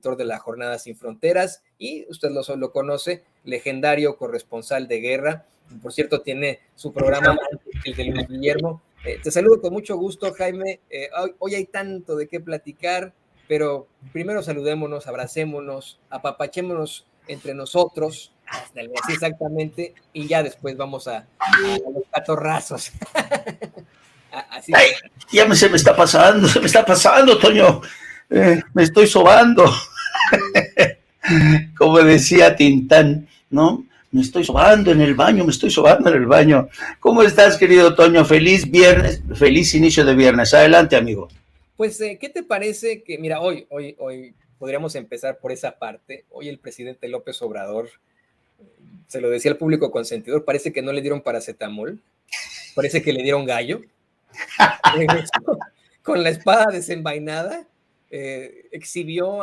de la Jornada Sin Fronteras, y usted lo conoce, legendario corresponsal de guerra. Por cierto, tiene su programa, el de Luis Guillermo. Te saludo con mucho gusto, Jaime. Hoy hay tanto de qué platicar, pero primero saludémonos, abracémonos, apapachémonos entre nosotros, así exactamente, y ya después vamos a los catorrazos. Así ¡Ay! Ya se me está pasando, Toño. Me estoy sobando. Como decía Tintán, ¿no? Me estoy sobando en el baño. ¿Cómo estás, querido Toño? Feliz viernes, feliz inicio de viernes. Adelante, amigo. Pues, ¿qué te parece que, mira, hoy podríamos empezar por esa parte? Hoy el presidente López Obrador, se lo decía al público consentidor, parece que no le dieron paracetamol, parece que le dieron gallo. Con la espada desenvainada, exhibió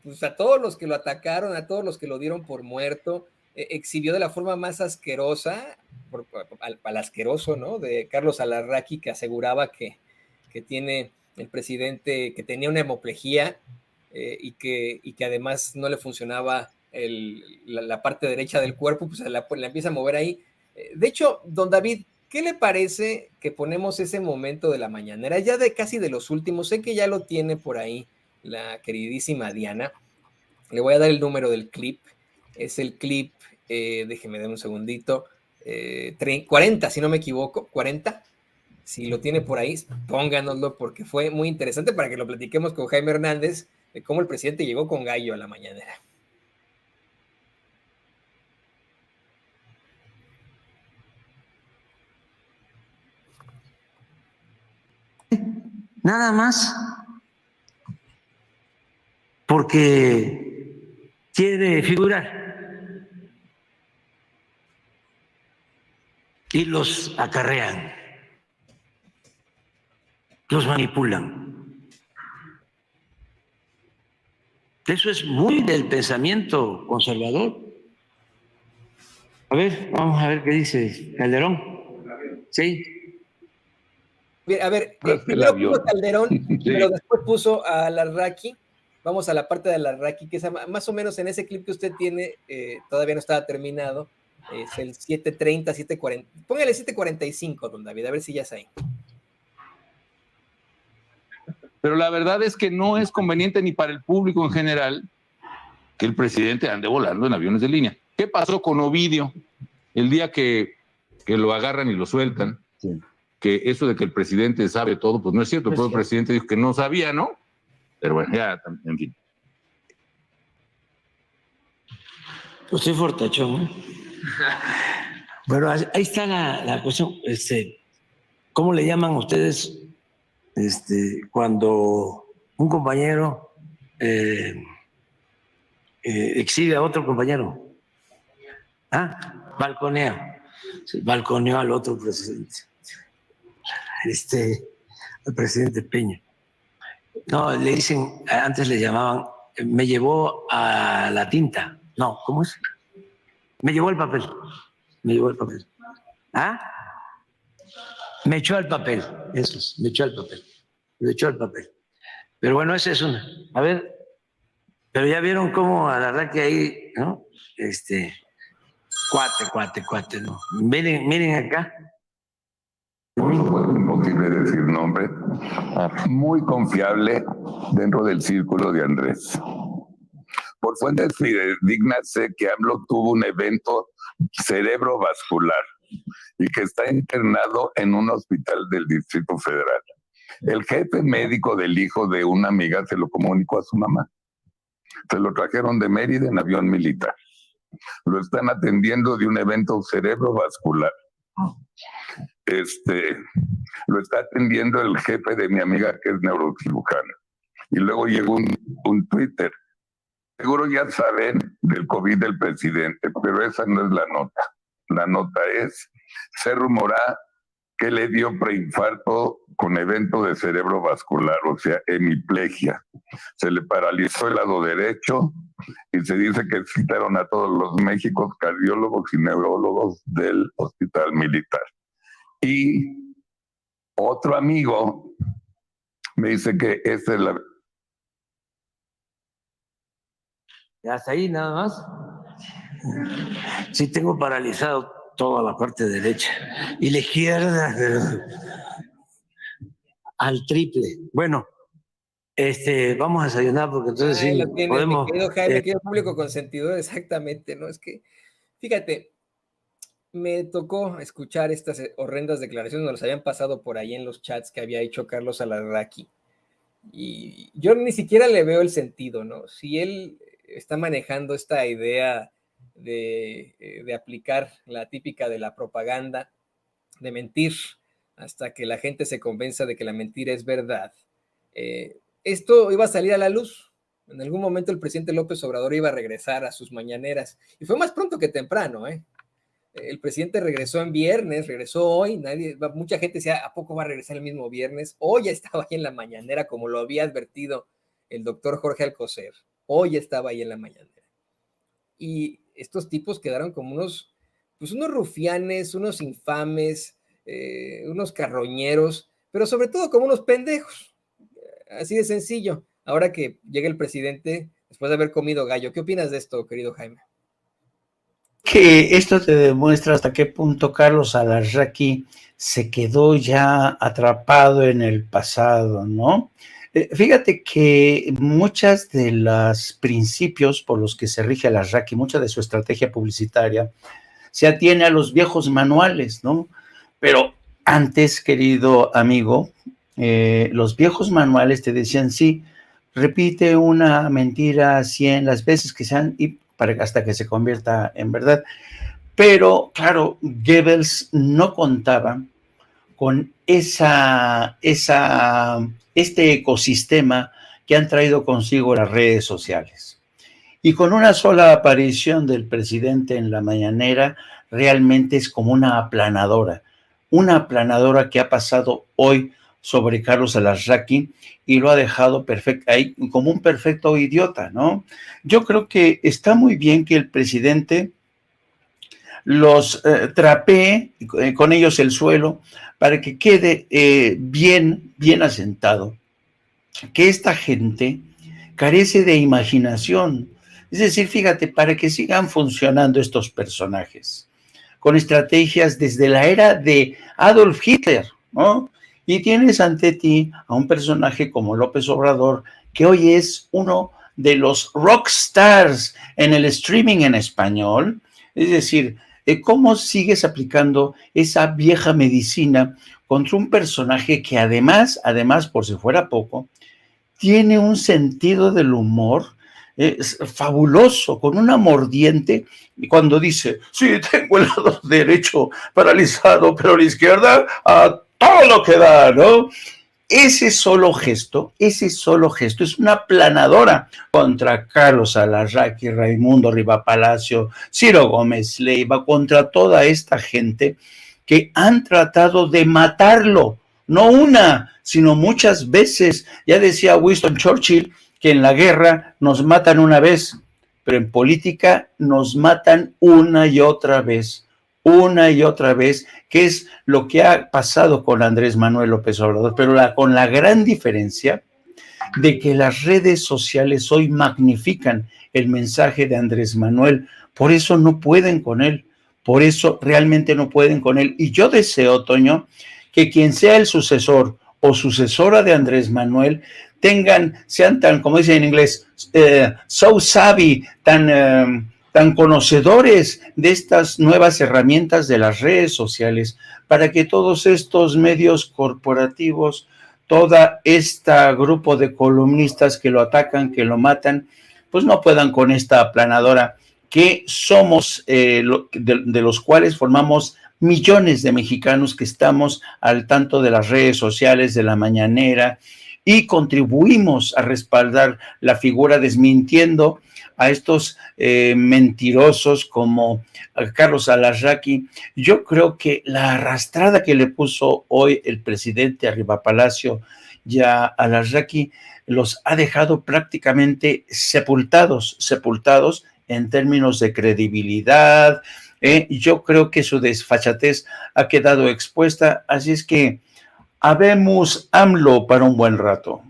pues a todos los que lo atacaron, a todos los que lo dieron por muerto, exhibió de la forma más asquerosa, al asqueroso, ¿no? De Carlos Alarraqui, que aseguraba que tiene el presidente, que tenía una hemoplegia y que además no le funcionaba la parte derecha del cuerpo, pues la empieza a mover ahí. De hecho, don David, ¿qué le parece que ponemos ese momento de la mañanera? Ya casi de los últimos, sé que ya lo tiene por ahí la queridísima Diana. Le voy a dar el número del clip. Es el clip, déjeme dar un segundito, 40, si no me equivoco, 40. Si lo tiene por ahí, pónganoslo porque fue muy interesante para que lo platiquemos con Jaime Hernández de cómo el presidente llegó con gallo a la mañanera. Nada más porque quiere figurar y los acarrean, los manipulan. Eso es muy del pensamiento conservador. A ver, vamos a ver qué dice Calderón. Sí. A ver, primero puso Calderón, sí, pero después puso a Alarraqui. Vamos a la parte de Alarraqui, que es más o menos en ese clip que usted tiene, todavía no estaba terminado, es el 7:30, 7:40. Póngale 7:45, don David, a ver si ya es ahí. Pero la verdad es que no es conveniente ni para el público en general que el presidente ande volando en aviones de línea. ¿Qué pasó con Ovidio el día que lo agarran y lo sueltan? Sí. Que eso de que el presidente sabe todo, pues no es cierto. El propio presidente dijo que no sabía, ¿no? Pero bueno, ya, en fin. Pues soy fortachón, ¿eh? Bueno, ahí está la cuestión. ¿Cómo le llaman ustedes cuando un compañero exhibe a otro compañero? Balconea. Sí, balconeó al otro presidente. Al presidente Peña. No, le dicen, antes le llamaban, me llevó a la tinta. No, ¿cómo es? Me llevó el papel. Me echó al papel. Eso es, me echó al papel. Me echó al papel. Pero bueno, esa es una. A ver, pero ya vieron cómo a la verdad que ahí, ¿no? Cuate, ¿no? Miren acá. Imposible decir nombre, muy confiable dentro del círculo de Andrés. Por fuentes fidedignas sé que AMLO tuvo un evento cerebrovascular y que está internado en un hospital del Distrito Federal. El jefe médico del hijo de una amiga se lo comunicó a su mamá. Se lo trajeron de Mérida en avión militar. Lo están atendiendo de un evento cerebrovascular. Lo está atendiendo el jefe de mi amiga que es neurocirujana. Y luego llegó un Twitter. Seguro ya saben del COVID del presidente, pero esa no es la nota. La nota es, se rumora que le dio preinfarto con evento de cerebro vascular, o sea, hemiplegia. Se le paralizó el lado derecho y se dice que citaron a todos los Méxicos cardiólogos y neurólogos del hospital militar. Y otro amigo me dice que esta es la Hasta ahí nada más. Sí, tengo paralizado toda la parte derecha y la izquierda al triple. Bueno, vamos a desayunar porque entonces Ahí sí lo tienes, mi podemos. querido Jaime, querido público consentidor, exactamente, ¿no? Es que, fíjate, me tocó escuchar estas horrendas declaraciones, nos las habían pasado por ahí en los chats que había hecho Carlos Alarraqui, y yo ni siquiera le veo el sentido, ¿no? Si él está manejando esta idea de aplicar la típica de la propaganda, de mentir hasta que la gente se convenza de que la mentira es verdad, esto iba a salir a la luz. En algún momento el presidente López Obrador iba a regresar a sus mañaneras, y fue más pronto que temprano, ¿eh? El presidente regresó en viernes, regresó hoy, mucha gente decía, ¿a poco va a regresar el mismo viernes? Hoy ya estaba ahí en la mañanera, como lo había advertido el doctor Jorge Alcocer, hoy ya estaba ahí en la mañanera. Y estos tipos quedaron como unos rufianes, unos infames, unos carroñeros, pero sobre todo como unos pendejos, así de sencillo. Ahora que llega el presidente, después de haber comido gallo, ¿qué opinas de esto, querido Jaime? Que esto te demuestra hasta qué punto Carlos Alarraqui se quedó ya atrapado en el pasado, ¿no? Fíjate que muchas de los principios por los que se rige Alarraqui, mucha de su estrategia publicitaria, se atiene a los viejos manuales, ¿no? Pero antes, querido amigo, los viejos manuales te decían, sí, repite una mentira 100 las veces que sean y hasta que se convierta en verdad. Pero, claro, Goebbels no contaba con este ecosistema que han traído consigo las redes sociales. Y con una sola aparición del presidente en la mañanera, realmente es como una aplanadora que ha pasado hoy sobre Carlos Alarraqui y lo ha dejado perfecto, ahí como un perfecto idiota, ¿no? Yo creo que está muy bien que el presidente los trapee con ellos el suelo para que quede bien asentado, que esta gente carece de imaginación. Es decir, fíjate, para que sigan funcionando estos personajes, con estrategias desde la era de Adolf Hitler, ¿no? Y tienes ante ti a un personaje como López Obrador, que hoy es uno de los rockstars en el streaming en español. Es decir, ¿cómo sigues aplicando esa vieja medicina contra un personaje que además, por si fuera poco, tiene un sentido del humor fabuloso, con una mordiente, y cuando dice, sí, tengo el lado derecho paralizado, pero la izquierda a todo lo que da, ¿no? Ese solo gesto es una aplanadora contra Carlos Alarraqui, Raimundo Rivapalacio, Ciro Gómez Leiva, contra toda esta gente que han tratado de matarlo, no una, sino muchas veces. Ya decía Winston Churchill que en la guerra nos matan una vez, pero en política nos matan una y otra vez, que es lo que ha pasado con Andrés Manuel López Obrador, pero con la gran diferencia de que las redes sociales hoy magnifican el mensaje de Andrés Manuel, por eso no pueden con él, por eso realmente no pueden con él. Y yo deseo, Toño, que quien sea el sucesor o sucesora de Andrés Manuel sean tan, como dicen en inglés, so savvy, tan conocedores de estas nuevas herramientas de las redes sociales, para que todos estos medios corporativos, toda esta grupo de columnistas que lo atacan, que lo matan, pues no puedan con esta aplanadora que somos, de los cuales formamos millones de mexicanos que estamos al tanto de las redes sociales, de la mañanera, y contribuimos a respaldar la figura, desmintiendo a estos mentirosos como Carlos Alarraqui. Yo creo que la arrastrada que le puso hoy el presidente a Rivapalacio y a Alarraqui los ha dejado prácticamente sepultados en términos de credibilidad. Yo creo que su desfachatez ha quedado expuesta, así es que habemos AMLO para un buen rato.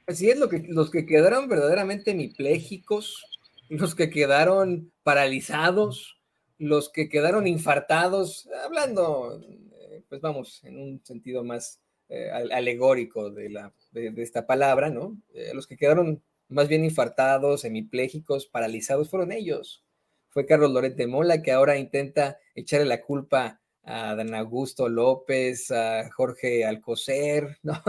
Así es, los que quedaron verdaderamente hemipléjicos, los que quedaron paralizados, los que quedaron infartados, hablando, pues vamos, en un sentido más alegórico de esta palabra, ¿no? Los que quedaron más bien infartados, hemipléjicos, paralizados, fueron ellos. Fue Carlos Loret de Mola, que ahora intenta echarle la culpa a Dan Augusto López, a Jorge Alcocer, ¿no?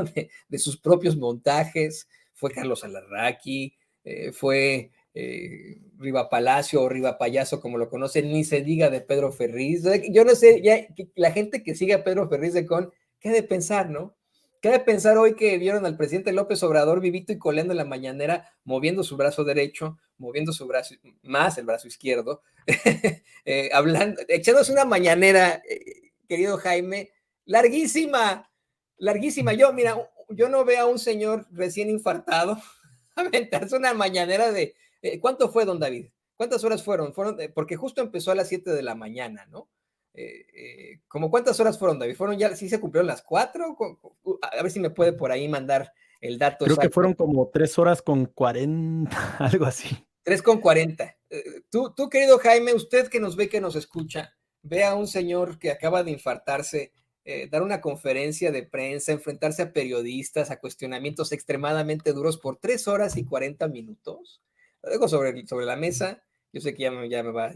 de sus propios montajes. Fue Carlos Alarraqui, fue Riva Palacio o Riva Payaso, como lo conocen, ni se diga de Pedro Ferriz. Yo no sé, ya la gente que sigue a Pedro Ferriz de Con, ¿qué ha de pensar, no? ¿Qué ha de pensar hoy que vieron al presidente López Obrador vivito y coleando en la mañanera, moviendo su brazo derecho, moviendo su brazo, más el brazo izquierdo, hablando, echándose una mañanera, querido Jaime, larguísima, larguísima. Mira, yo no veo a un señor recién infartado aventarse una mañanera de, ¿cuánto fue, don David? ¿Cuántas horas fueron? Porque justo empezó a las 7 de la mañana, ¿no? ¿Cómo cuántas horas fueron, David? ¿Fueron ya, sí se cumplieron las 4? A ver si me puede por ahí mandar el dato. Creo que fueron como 3 horas con 40, algo así. 3:40. Tú, querido Jaime, usted que nos ve, que nos escucha, ve a un señor que acaba de infartarse, dar una conferencia de prensa, enfrentarse a periodistas, a cuestionamientos extremadamente duros por 3 horas y 40 minutos. Lo dejo sobre la mesa. Yo sé que ya va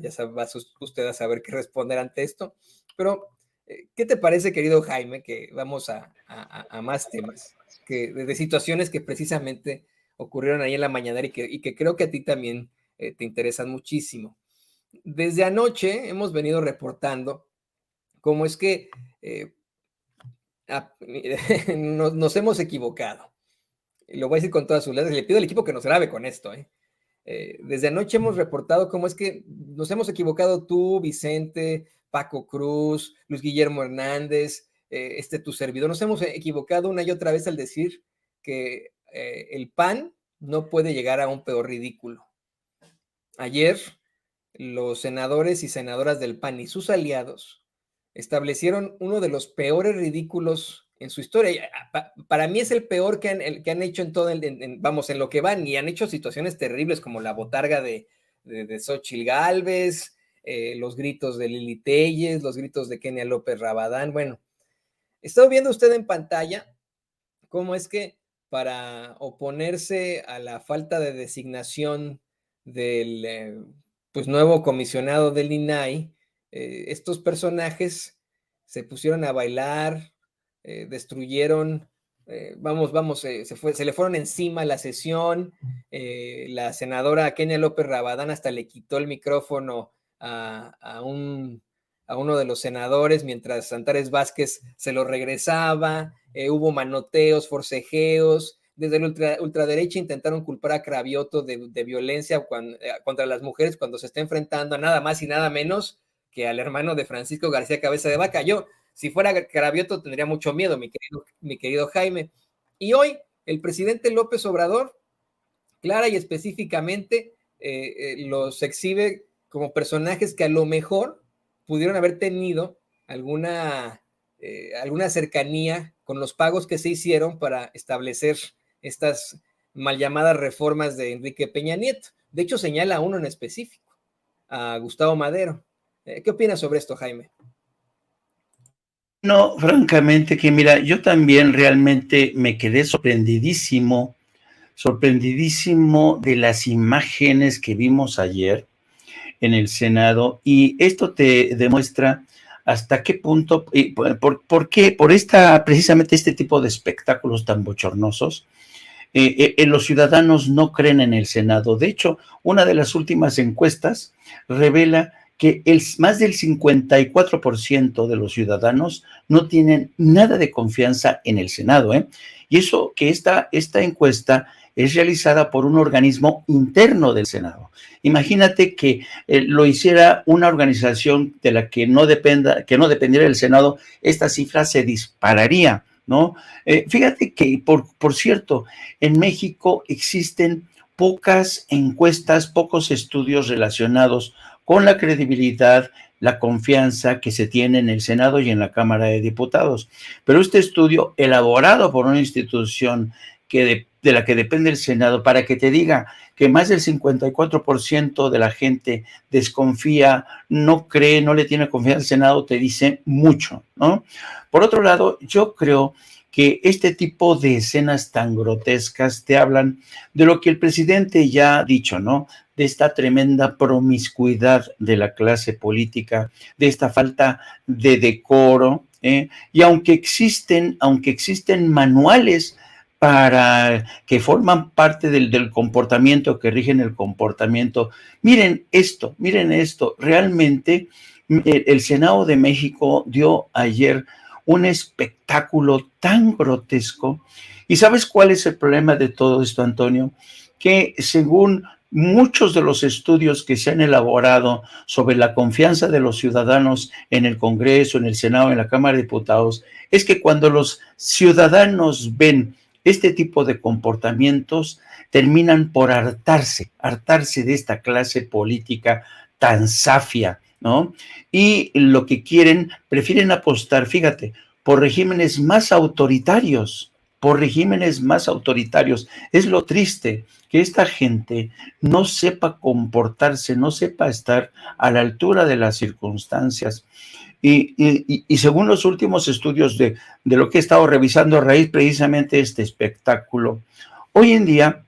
usted a saber qué responder ante esto, pero ¿qué te parece, querido Jaime, que vamos a más temas, de situaciones que precisamente ocurrieron ahí en la mañanera y que creo que a ti también te interesan muchísimo? Desde anoche hemos venido reportando cómo es que nos hemos equivocado. Lo voy a decir con todas sus letras. Le pido al equipo que nos grabe con esto. Desde anoche hemos reportado cómo es que nos hemos equivocado tú, Vicente, Paco Cruz, Luis Guillermo Hernández, tu servidor. Nos hemos equivocado una y otra vez al decir que el PAN no puede llegar a un peor ridículo. Ayer, los senadores y senadoras del PAN y sus aliados establecieron uno de los peores ridículos en su historia. Para mí es el peor que han hecho en todo, en lo que van, y han hecho situaciones terribles como la botarga de Xóchitl Gálvez, los gritos de Lili Téllez, los gritos de Kenia López Rabadán. Bueno, está viendo usted en pantalla cómo es que para oponerse a la falta de designación del nuevo comisionado del INAI, estos personajes se pusieron a bailar, destruyeron, se le fueron encima a la sesión. La senadora Kenia López Rabadán hasta le quitó el micrófono a uno de los senadores mientras Antares Vázquez se lo regresaba. Hubo manoteos, forcejeos. Desde la ultraderecha intentaron culpar a Cravioto de violencia contra las mujeres cuando se está enfrentando a nada más y nada menos que al hermano de Francisco García Cabeza de Vaca. Yo, si fuera Cravioto, tendría mucho miedo, mi querido Jaime. Y hoy, el presidente López Obrador, clara y específicamente, los exhibe como personajes que a lo mejor pudieron haber tenido alguna cercanía con los pagos que se hicieron para establecer estas mal llamadas reformas de Enrique Peña Nieto. De hecho, señala a uno en específico, a Gustavo Madero. ¿Qué opinas sobre esto, Jaime? No, francamente que mira, yo también realmente me quedé sorprendidísimo de las imágenes que vimos ayer en el Senado, y esto te demuestra hasta qué punto, por qué, precisamente este tipo de espectáculos tan bochornosos, los ciudadanos no creen en el Senado. De hecho, una de las últimas encuestas revela que más del 54% de los ciudadanos no tienen nada de confianza en el Senado, Y eso que esta encuesta es realizada por un organismo interno del Senado. Imagínate que lo hiciera una organización de la que no dependiera del Senado, esta cifra se dispararía, ¿no? Fíjate que, por cierto, en México existen pocas encuestas, pocos estudios relacionados con la credibilidad, la confianza que se tiene en el Senado y en la Cámara de Diputados. Pero este estudio, elaborado por una institución que de la que depende el Senado, para que te diga que más del 54% de la gente desconfía, no cree, no le tiene confianza al Senado, te dice mucho, ¿no? Por otro lado, yo creo que este tipo de escenas tan grotescas te hablan de lo que el presidente ya ha dicho, ¿no? De esta tremenda promiscuidad de la clase política, de esta falta de decoro, y aunque existen manuales para que forman parte del comportamiento, que rigen el comportamiento, miren esto, realmente el Senado de México dio ayer un espectáculo tan grotesco. ¿Y sabes cuál es el problema de todo esto, Antonio? Que según muchos de los estudios que se han elaborado sobre la confianza de los ciudadanos en el Congreso, en el Senado, en la Cámara de Diputados, es que cuando los ciudadanos ven este tipo de comportamientos, terminan por hartarse de esta clase política tan zafia, ¿no? Y lo que prefieren apostar, fíjate, por regímenes más autoritarios, Es lo triste, que esta gente no sepa comportarse, no sepa estar a la altura de las circunstancias. Y según los últimos estudios de lo que he estado revisando a raíz precisamente de este espectáculo, hoy en día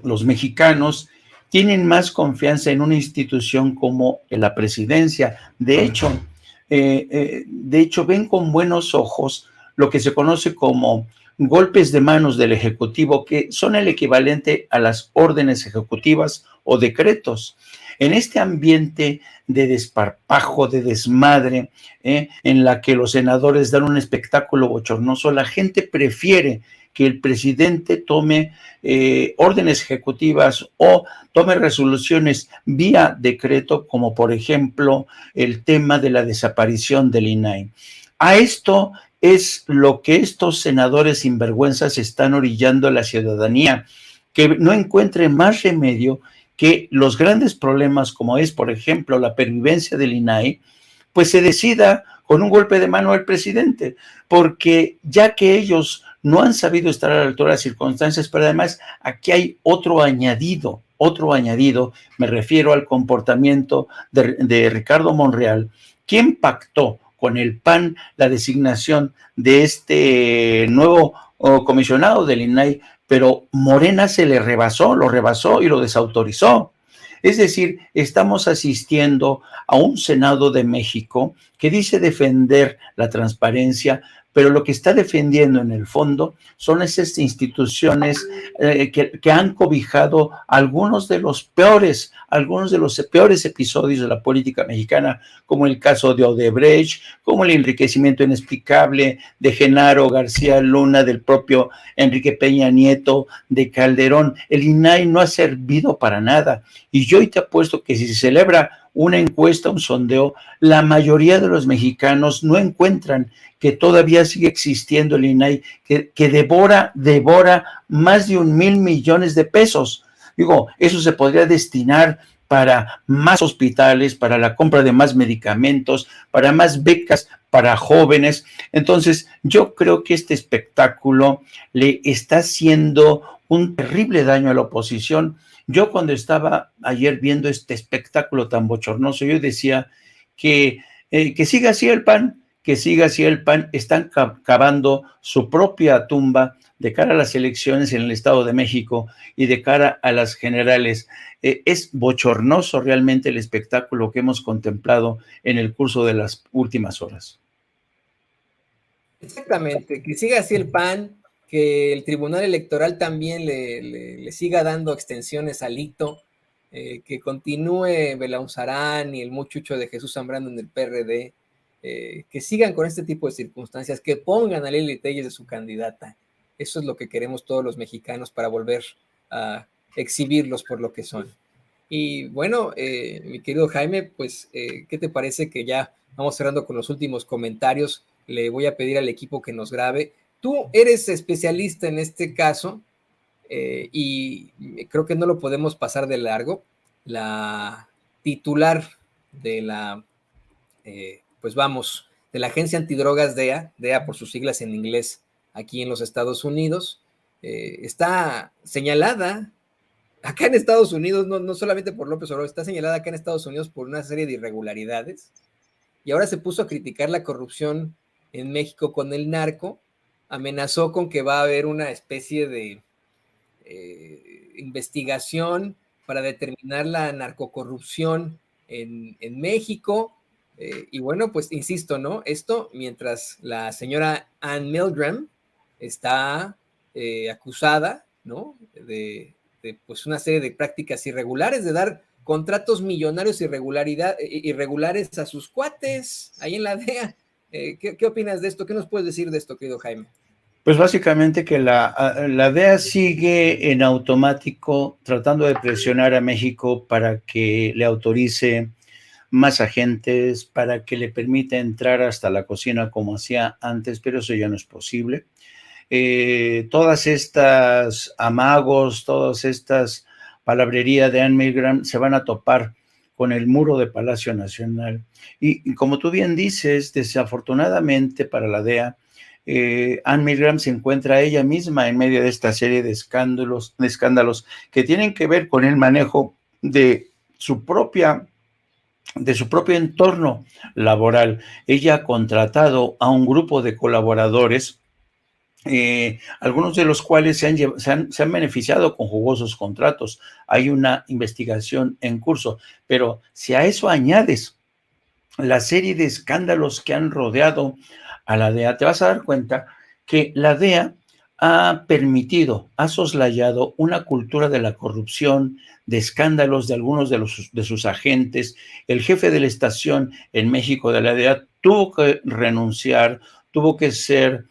los mexicanos tienen más confianza en una institución como la presidencia. De hecho, ven con buenos ojos lo que se conoce como golpes de manos del Ejecutivo, que son el equivalente a las órdenes ejecutivas o decretos. En este ambiente de desparpajo, de desmadre, en la que los senadores dan un espectáculo bochornoso, la gente prefiere que el presidente tome órdenes ejecutivas o tome resoluciones vía decreto, como por ejemplo el tema de la desaparición del INAI. A esto es lo que estos senadores sinvergüenzas están orillando a la ciudadanía, que no encuentre más remedio que los grandes problemas, como es, por ejemplo, la pervivencia del INAI, pues se decida con un golpe de mano al presidente, porque ya que ellos no han sabido estar a la altura de las circunstancias, pero además aquí hay otro añadido, me refiero al comportamiento de Ricardo Monreal, quien pactó con el PAN la designación de este nuevo comisionado del INAI, pero Morena lo rebasó y lo desautorizó. Es decir, estamos asistiendo a un Senado de México que dice defender la transparencia, pero lo que está defendiendo en el fondo son esas instituciones que han cobijado algunos de los peores episodios de la política mexicana, como el caso de Odebrecht, como el enriquecimiento inexplicable de Genaro García Luna, del propio Enrique Peña Nieto, de Calderón. El INAI no ha servido para nada. Y yo hoy te apuesto que si se celebra una encuesta, un sondeo, la mayoría de los mexicanos no encuentran que todavía sigue existiendo el INAI, que devora más de 1,000 millones de pesos. Digo, eso se podría destinar para más hospitales, para la compra de más medicamentos, para más becas para jóvenes. Entonces, yo creo que este espectáculo le está haciendo un terrible daño a la oposición. Yo cuando estaba ayer viendo este espectáculo tan bochornoso, yo decía que siga así el PAN, están cavando su propia tumba de cara a las elecciones en el Estado de México y de cara a las generales. Es bochornoso realmente el espectáculo que hemos contemplado en el curso de las últimas horas. Exactamente, que siga así el PAN, que el Tribunal Electoral también le siga dando extensiones al hito, que continúe Belaunzarán y el muchucho de Jesús Zambrano en el PRD, que sigan con este tipo de circunstancias, que pongan a Lili Telles de su candidata. Eso es lo que queremos todos los mexicanos para volver a exhibirlos por lo que son. Y bueno, mi querido Jaime, pues, ¿qué te parece que ya vamos cerrando con los últimos comentarios? Le voy a pedir al equipo que nos grabe. Tú eres especialista en este caso y creo que no lo podemos pasar de largo. La titular de la, de la Agencia Antidrogas DEA por sus siglas en inglés aquí en los Estados Unidos, está señalada acá en Estados Unidos, no solamente por López Obrador, está señalada acá en Estados Unidos por una serie de irregularidades, y ahora se puso a criticar la corrupción en México con el narco, amenazó con que va a haber una especie de investigación para determinar la narcocorrupción en México, y bueno, pues insisto, ¿no? Esto mientras la señora Ann Milgram está acusada, ¿no? De pues una serie de prácticas irregulares, de dar contratos millonarios irregulares a sus cuates ahí en la DEA. ¿Qué opinas de esto? ¿Qué nos puedes decir de esto, querido Jaime? Pues básicamente que la DEA sigue en automático tratando de presionar a México para que le autorice más agentes, para que le permita entrar hasta la cocina como hacía antes, pero eso ya no es posible. Todas estas amagos, todas estas palabrerías de Ann Milgram se van a topar con el muro de Palacio Nacional. Y como tú bien dices, desafortunadamente para la DEA, Ann Milgram se encuentra ella misma en medio de esta serie de escándalos que tienen que ver con el manejo de su propio entorno laboral. Ella ha contratado a un grupo de colaboradores, algunos de los cuales se han beneficiado con jugosos contratos. Hay una investigación en curso, pero si a eso añades la serie de escándalos que han rodeado a la DEA, te vas a dar cuenta que la DEA ha soslayado una cultura de la corrupción, de escándalos de algunos de sus agentes. El jefe de la estación en México de la DEA tuvo que renunciar, tuvo que ser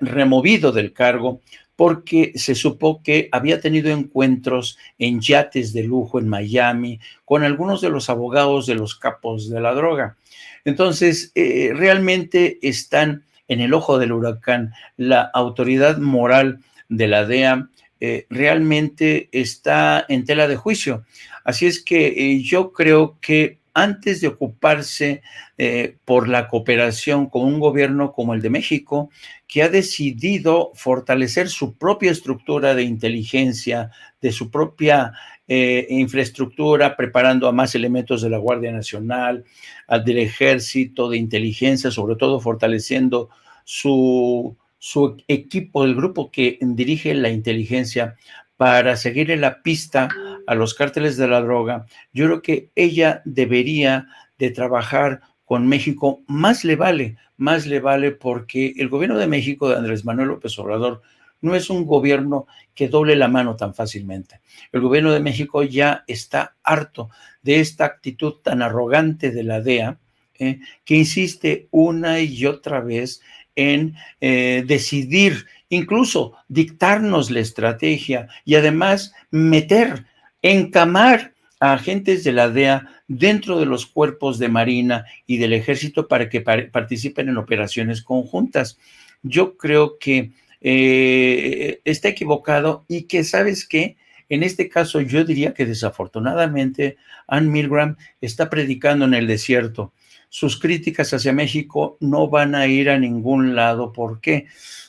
removido del cargo porque se supo que había tenido encuentros en yates de lujo en Miami con algunos de los abogados de los capos de la droga. Entonces, realmente están en el ojo del huracán. La autoridad moral de la DEA realmente está en tela de juicio. Así es que yo creo que antes de ocuparse por la cooperación con un gobierno como el de México, que ha decidido fortalecer su propia estructura de inteligencia, de su propia infraestructura, preparando a más elementos de la Guardia Nacional, del Ejército, de inteligencia, sobre todo fortaleciendo su equipo, el grupo que dirige la inteligencia, para seguirle la pista a los cárteles de la droga. Yo creo que ella debería de trabajar con México. Más le vale porque el gobierno de México de Andrés Manuel López Obrador no es un gobierno que doble la mano tan fácilmente. El gobierno de México ya está harto de esta actitud tan arrogante de la DEA, que insiste una y otra vez en decidir, incluso dictarnos la estrategia y además encamar a agentes de la DEA dentro de los cuerpos de Marina y del Ejército para que participen en operaciones conjuntas. Yo creo que está equivocado y que, ¿sabes qué? En este caso yo diría que desafortunadamente Ann Milgram está predicando en el desierto. Sus críticas hacia México no van a ir a ningún lado. ¿Por qué?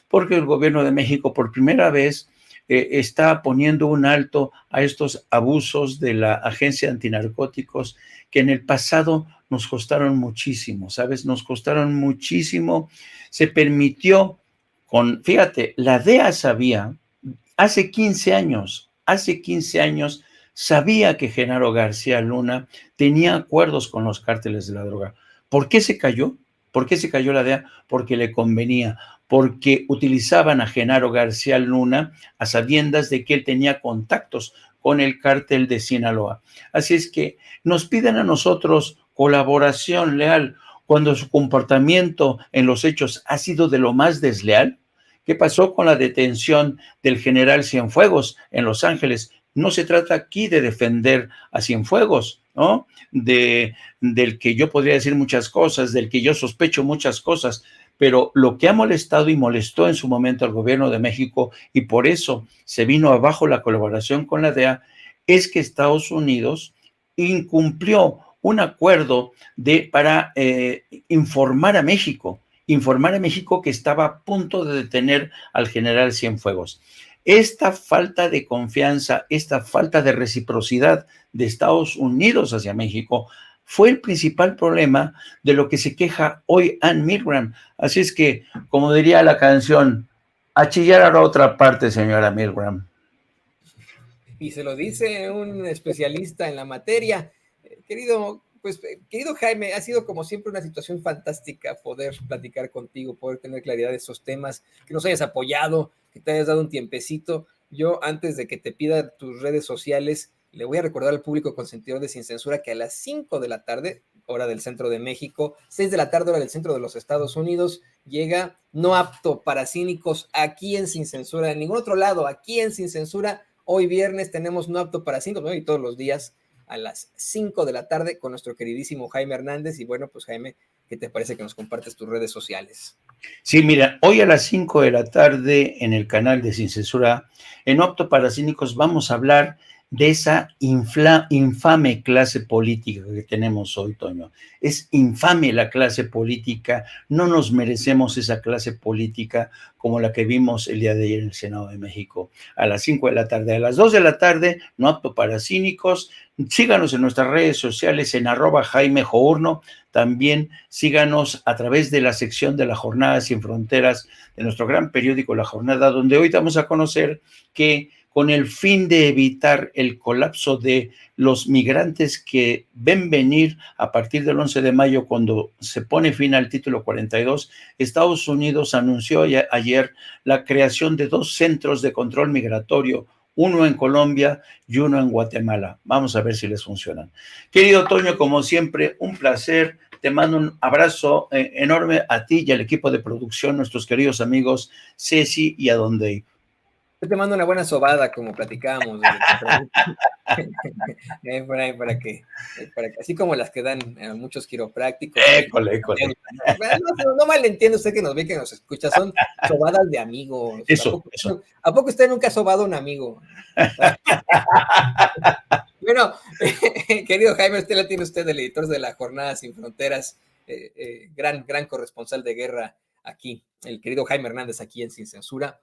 Porque el gobierno de México por primera vez está poniendo un alto a estos abusos de la Agencia Antinarcóticos que en el pasado nos costaron muchísimo, ¿sabes? Nos costaron muchísimo. Se permitió fíjate, la DEA sabía, hace 15 años, sabía que Genaro García Luna tenía acuerdos con los cárteles de la droga. ¿Por qué se cayó? ¿Por qué se cayó la DEA? Porque le convenía, porque utilizaban a Genaro García Luna a sabiendas de que él tenía contactos con el cártel de Sinaloa. Así es que nos piden a nosotros colaboración leal cuando su comportamiento en los hechos ha sido de lo más desleal. ¿Qué pasó con la detención del general Cienfuegos en Los Ángeles? No se trata aquí de defender a Cienfuegos, ¿no? Del que yo podría decir muchas cosas, del que yo sospecho muchas cosas, pero lo que ha molestado y molestó en su momento al gobierno de México, y por eso se vino abajo la colaboración con la DEA, es que Estados Unidos incumplió un acuerdo para informar a México que estaba a punto de detener al general Cienfuegos. esta falta de confianza, esta falta de reciprocidad de Estados Unidos hacia México fue el principal problema de lo que se queja hoy Anne Milgram. Así es que, como diría la canción, a chillar a la otra parte, señora Milgram. Y se lo dice un especialista en la materia. Querido Jaime, ha sido como siempre una situación fantástica poder platicar contigo, poder tener claridad de esos temas, que nos hayas apoyado, que te hayas dado un tiempecito. Yo, antes de que te pida tus redes sociales, le voy a recordar al público consentidor de Sin Censura que a las 5 de la tarde, hora del centro de México, 6 de la tarde, hora del centro de los Estados Unidos, llega No Apto para Cínicos aquí en Sin Censura, en ningún otro lado, aquí en Sin Censura. Hoy viernes tenemos No Apto para Cínicos, ¿no? Y todos los días a las 5 de la tarde con nuestro queridísimo Jaime Hernández. Y bueno, pues Jaime, ¿qué te parece que nos compartes tus redes sociales? Sí, mira, hoy a las 5 de la tarde en el canal de Sin Censura, en No Apto para Cínicos, vamos a hablar de esa infame clase política que tenemos hoy, Toño. Es infame la clase política, no nos merecemos esa clase política como la que vimos el día de ayer en el Senado de México. A las 5 de la tarde, a las 2 de la tarde, No Apto para Cínicos. Síganos en nuestras redes sociales en @JaimeJourno. También síganos a través de la sección de La Jornada Sin Fronteras de nuestro gran periódico La Jornada, donde hoy vamos a conocer que con el fin de evitar el colapso de los migrantes que ven venir a partir del 11 de mayo, cuando se pone fin al título 42, Estados Unidos anunció ayer la creación de 2 centros de control migratorio, uno en Colombia y uno en Guatemala. Vamos a ver si les funcionan. Querido Toño, como siempre, un placer. Te mando un abrazo enorme a ti y al equipo de producción, nuestros queridos amigos Ceci y Adondey. Yo te mando una buena sobada, como platicábamos. Para que, así como las que dan muchos quiroprácticos. École. No malentiende usted que nos ve, que nos escucha, son sobadas de amigos. Eso. ¿A poco usted nunca ha sobado a un amigo? Bueno, querido Jaime, usted la tiene usted, el editor de La Jornada Sin Fronteras, gran corresponsal de guerra aquí, el querido Jaime Hernández aquí en Sin Censura.